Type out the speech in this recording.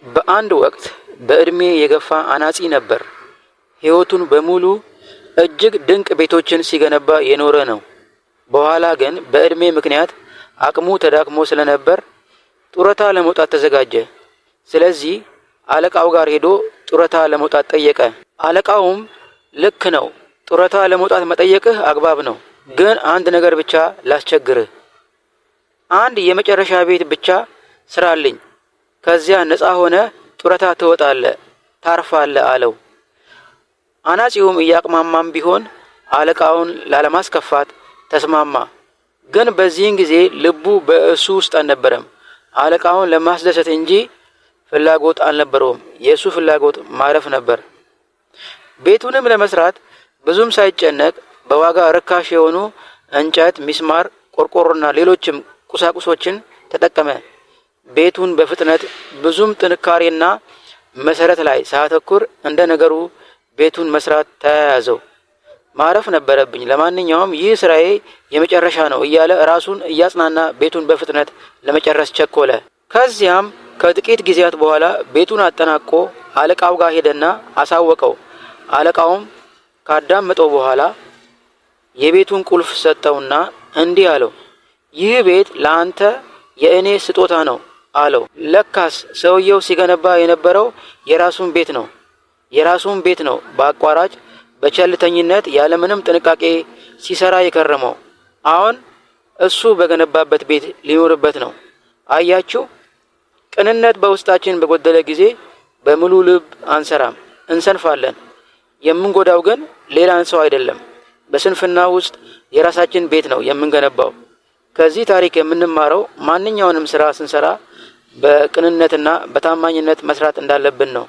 በአንድ ወቅት በእድሜ የገፋ አናጺ ነበር። ሕይወቱን በሙሉ እጅግ ድንቅ ቤቶችን ሲገነባ የኖረ ነው። በኋላ ግን በእድሜ ምክንያት አቅሙ ተዳክሞ ስለነበር ጡረታ ለመውጣት ተዘጋጀ። ስለዚህ አለቃው ጋር ሄዶ ጡረታ ለመውጣት ጠየቀ። አለቃውም ልክ ነው፣ ጡረታ ለመውጣት መጠየቅህ አግባብ ነው፣ ግን አንድ ነገር ብቻ ላስቸግርህ። አንድ የመጨረሻ ቤት ብቻ ስራልኝ፣ ከዚያ ነፃ ሆነ ጡረታ ትወጣለህ፣ ታርፋለህ አለው። አናጺውም እያቅማማም ቢሆን አለቃውን ላለማስከፋት ተስማማ። ግን በዚህን ጊዜ ልቡ በእሱ ውስጥ አልነበረም። አለቃውን ለማስደሰት እንጂ ፍላጎት አልነበረውም። የእሱ ፍላጎት ማረፍ ነበር። ቤቱንም ለመስራት ብዙም ሳይጨነቅ በዋጋ ርካሽ የሆኑ እንጨት፣ ሚስማር፣ ቆርቆሮና ሌሎችም ቁሳቁሶችን ተጠቀመ። ቤቱን በፍጥነት ብዙም ጥንካሬና መሰረት ላይ ሳያተኩር እንደ ነገሩ ቤቱን መስራት ተያያዘው። ማረፍ ነበረብኝ፣ ለማንኛውም ይህ ስራዬ የመጨረሻ ነው እያለ ራሱን እያጽናና ቤቱን በፍጥነት ለመጨረስ ቸኮለ። ከዚያም ከጥቂት ጊዜያት በኋላ ቤቱን አጠናቆ አለቃው ጋር ሄደና አሳወቀው። አለቃውም ካዳመጠው በኋላ የቤቱን ቁልፍ ሰጠውና እንዲህ አለው፣ ይህ ቤት ለአንተ የእኔ ስጦታ ነው አለው። ለካስ ሰውየው ሲገነባ የነበረው የራሱን ቤት ነው በአቋራጭ በቸልተኝነት ያለምንም ጥንቃቄ ሲሰራ የከረመው። አሁን እሱ በገነባበት ቤት ሊኖርበት ነው። አያችሁ፣ ቅንነት በውስጣችን በጎደለ ጊዜ በሙሉ ልብ አንሰራም፣ እንሰንፋለን። የምንጎዳው ግን ሌላን ሰው አይደለም። በስንፍና ውስጥ የራሳችን ቤት ነው የምንገነባው። ከዚህ ታሪክ የምንማረው ማንኛውንም ስራ ስንሰራ በቅንነትና በታማኝነት መስራት እንዳለብን ነው።